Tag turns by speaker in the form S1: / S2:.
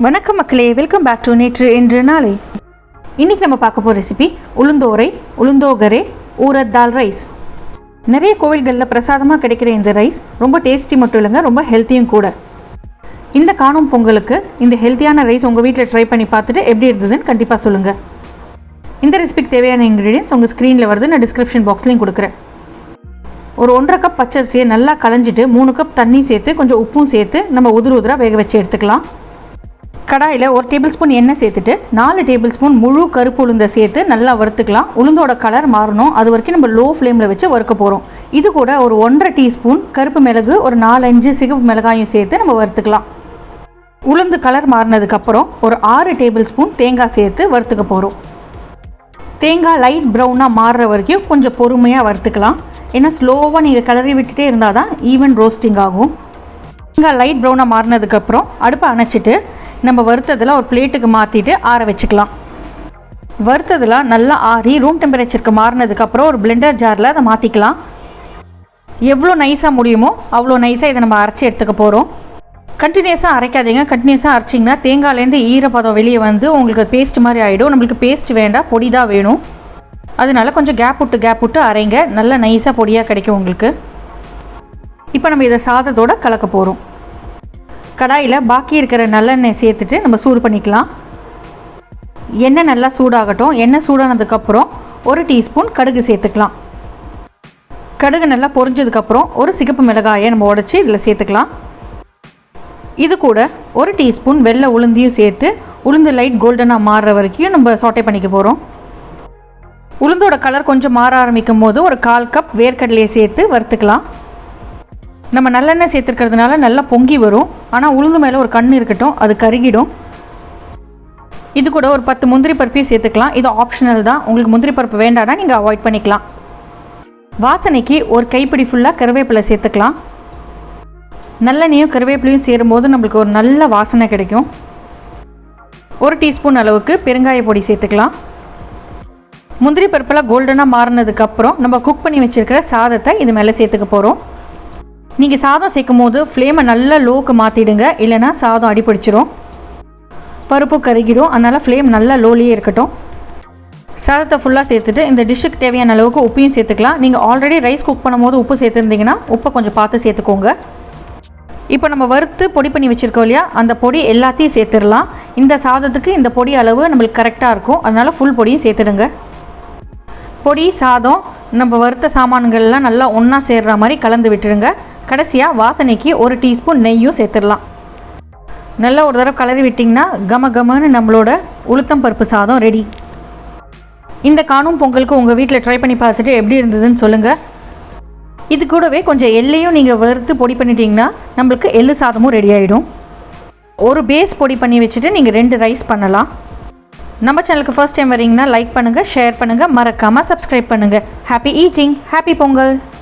S1: வணக்கம் மக்களே, welcome back to நேற்று இன்று நாளை. இன்றைக்கி நம்ம பார்க்க போகிற ரெசிபி உளுந்தோரை உளுந்தோகரே ஊரட் தால் ரைஸ். நிறைய கோவில்களில் பிரசாதமாக கிடைக்கிற இந்த ரைஸ் ரொம்ப டேஸ்டி மட்டும் இல்லைங்க, ரொம்ப ஹெல்த்தியும் கூட. இந்த காணும் பொங்கலுக்கு இந்த ஹெல்த்தியான ரைஸ் உங்கள் வீட்டில் ட்ரை பண்ணி பார்த்துட்டு எப்படி இருந்ததுன்னு கண்டிப்பாக சொல்லுங்கள். இந்த ரெசிபிக்கு தேவையான இன்க்ரீடியன்ஸ் உங்கள் ஸ்க்ரீனில் வருது, நான் டிஸ்கிரிப்ஷன் பாக்ஸ்லையும் கொடுக்குறேன். ஒரு 1.5 கப் பச்சரிசியை நல்லா களைஞ்சிட்டு 3 கப் தண்ணி சேர்த்து கொஞ்சம் உப்பும் சேர்த்து நம்ம உதிராக வேக வச்சு எடுத்துக்கலாம். கடாயில் 1 டேபிள் ஸ்பூன் எண்ணெய் சேர்த்துட்டு 4 டேபிள் ஸ்பூன் முழு கருப்பு உளுந்தை சேர்த்து நல்லா வறுத்துக்கலாம். உளுந்தோட கலர் மாறணும், அது வரைக்கும் நம்ம லோ ஃப்ளேமில் வச்சு வறுக்க போகிறோம். இது கூட ஒரு 1.5 டீஸ்பூன் கருப்பு மிளகு, ஒரு 4-5 சிகப்பு மிளகாயும் சேர்த்து நம்ம வறுத்துக்கலாம். உளுந்து கலர் மாறினதுக்கப்புறம் ஒரு 6 டேபிள் ஸ்பூன் தேங்காய் சேர்த்து வறுத்துக்க போகிறோம். தேங்காய் லைட் ப்ரௌனாக மாறுற வரைக்கும் கொஞ்சம் பொறுமையாக வறுத்துக்கலாம். ஏன்னா ஸ்லோவாக நீங்கள் கிளறி விட்டுட்டே இருந்தால் தான் ஈவன் ரோஸ்டிங் ஆகும். தேங்காய் லைட் ப்ரௌனாக மாறினதுக்கப்புறம் அடுப்பை அணைச்சிட்டு நம்ம வறுத்ததில் ஒரு பிளேட்டுக்கு மாற்றிட்டு ஆற வச்சுக்கலாம். வறுத்ததில் நல்லா ஆறி ரூம் டெம்பரேச்சருக்கு மாறினதுக்கப்புறம் ஒரு பிளெண்டர் ஜாரில் அதை மாற்றிக்கலாம். எவ்வளோ நைஸாக முடியுமோ அவ்வளோ நைஸாக இதை நம்ம அரைச்சி எடுத்துக்க போகிறோம். கண்டினியூஸாக அரைக்காதீங்க. கண்டினியூஸாக அரைச்சிங்கன்னா தேங்காயிலேருந்து ஈரப்பதம் வெளியே வந்து உங்களுக்கு பேஸ்ட் மாதிரி ஆகிடும். நம்மளுக்கு பேஸ்ட் வேண்டாம், பொடி தான் வேணும். அதனால் கொஞ்சம் கேப் விட்டு அரைங்க, நல்லா நைஸாக பொடியாக கிடைக்கும் உங்களுக்கு. இப்போ நம்ம இதை சாதத்தோடு கலக்க போகிறோம். கடாயில் பாக்கி இருக்கிற நல்லெண்ணெய் சேர்த்துட்டு நம்ம சூடு பண்ணிக்கலாம். எண்ணெய் நல்லா சூடாகட்டும். எண்ணெய் சூடானதுக்கப்புறம் 1 டீஸ்பூன் கடுகு சேர்த்துக்கலாம். கடுகு நல்லா பொரிஞ்சதுக்கப்புறம் ஒரு சிகப்பு மிளகாயை நம்ம உடச்சி இதில் சேர்த்துக்கலாம். இது கூட 1 டீஸ்பூன் வெள்ளை உளுந்தையும் சேர்த்து உளுந்து லைட் கோல்டனாக மாறுற வரைக்கும் நம்ம சாட்டே பண்ணிக்க போகிறோம். உளுந்தோட கலர் கொஞ்சம் மாற ஆரம்பிக்கும் போது ஒரு 1/4 கப் வேர்க்கடலையை சேர்த்து வறுத்துக்கலாம். நம்ம நல்லெண்ணெய் சேர்த்துருக்கிறதுனால நல்லா பொங்கி வரும். ஆனால் உளுந்து மேலே ஒரு கண் இருக்கட்டும், அது கருகிடும். இது கூட ஒரு 10 முந்திரி பருப்பையும் சேர்த்துக்கலாம். இது ஆப்ஷனல் தான், உங்களுக்கு முந்திரி பருப்பு வேண்டாம்னா நீங்கள் அவாய்ட் பண்ணிக்கலாம். வாசனைக்கு ஒரு கைப்பிடி ஃபுல்லாக கருவேப்பிலை சேர்த்துக்கலாம். நல்லெண்ணெயும் கருவேப்பிலையும் சேரும்போது நம்மளுக்கு ஒரு நல்ல வாசனை கிடைக்கும். 1 டீஸ்பூன் அளவுக்கு பெருங்காய பொடி சேர்த்துக்கலாம். முந்திரி பருப்பெல்லாம் கோல்டனாக மாறினதுக்கப்புறம் நம்ம குக் பண்ணி வச்சுருக்கிற சாதத்தை இது மேலே சேர்த்துக்க போகிறோம். நீங்கள் சாதம் சேர்க்கும் போது ஃப்ளேமை நல்லா லோவுக்கு மாற்றிடுங்க, இல்லைனா சாதம் அடிப்பிடிச்சிரும், பருப்பு கருகிடும். அதனால் ஃப்ளேம் நல்லா லோலியே இருக்கட்டும். சாதத்தை ஃபுல்லாக சேர்த்துட்டு இந்த டிஷ்ஷுக்கு தேவையான அளவுக்கு உப்பையும் சேர்த்துக்கலாம். நீங்கள் ஆல்ரெடி ரைஸ் குக் பண்ணும்போது உப்பு சேர்த்துருந்தீங்கன்னா உப்பை கொஞ்சம் பார்த்து சேர்த்துக்கோங்க. இப்போ நம்ம வறுத்து பொடி பண்ணி வச்சுருக்கோம் இல்லையா, அந்த பொடி எல்லாத்தையும் சேர்த்துடலாம். இந்த சாதத்துக்கு இந்த பொடி அளவு நம்மளுக்கு கரெக்டாக இருக்கும், அதனால் ஃபுல் பொடியும் சேர்த்துடுங்க. பொடி சாதம் நம்ம வறுத்த சாமான்கள்லாம் நல்லா ஒன்றா சேர்கிற மாதிரி கலந்து விட்டுருங்க. கடைசியாக வாசனைக்கு 1 டீஸ்பூன் நெய்யும் சேர்த்துடலாம். நல்லா ஒரு தடவை கலரி விட்டிங்கன்னா கமன்னு நம்மளோட உளுத்தம் பருப்பு சாதம் ரெடி. இந்த காணும் பொங்கலுக்கு உங்கள் வீட்டில் ட்ரை பண்ணி பார்த்துட்டு எப்படி இருந்ததுன்னு சொல்லுங்கள். இது கூடவே கொஞ்சம் எள்ளையும் நீங்கள் வறுத்து பொடி பண்ணிட்டீங்கன்னா நம்மளுக்கு எள்ளு சாதமும் ரெடி ஆகிடும். ஒரு பேஸ் பொடி பண்ணி வச்சுட்டு நீங்கள் 2 ரைஸ் பண்ணலாம். நம்ம சேனலுக்கு ஃபர்ஸ்ட் டைம் வரீங்கன்னா லைக் பண்ணுங்கள், ஷேர் பண்ணுங்கள், மறக்காமல் சப்ஸ்கிரைப் பண்ணுங்கள். Happy eating, happy Pongal.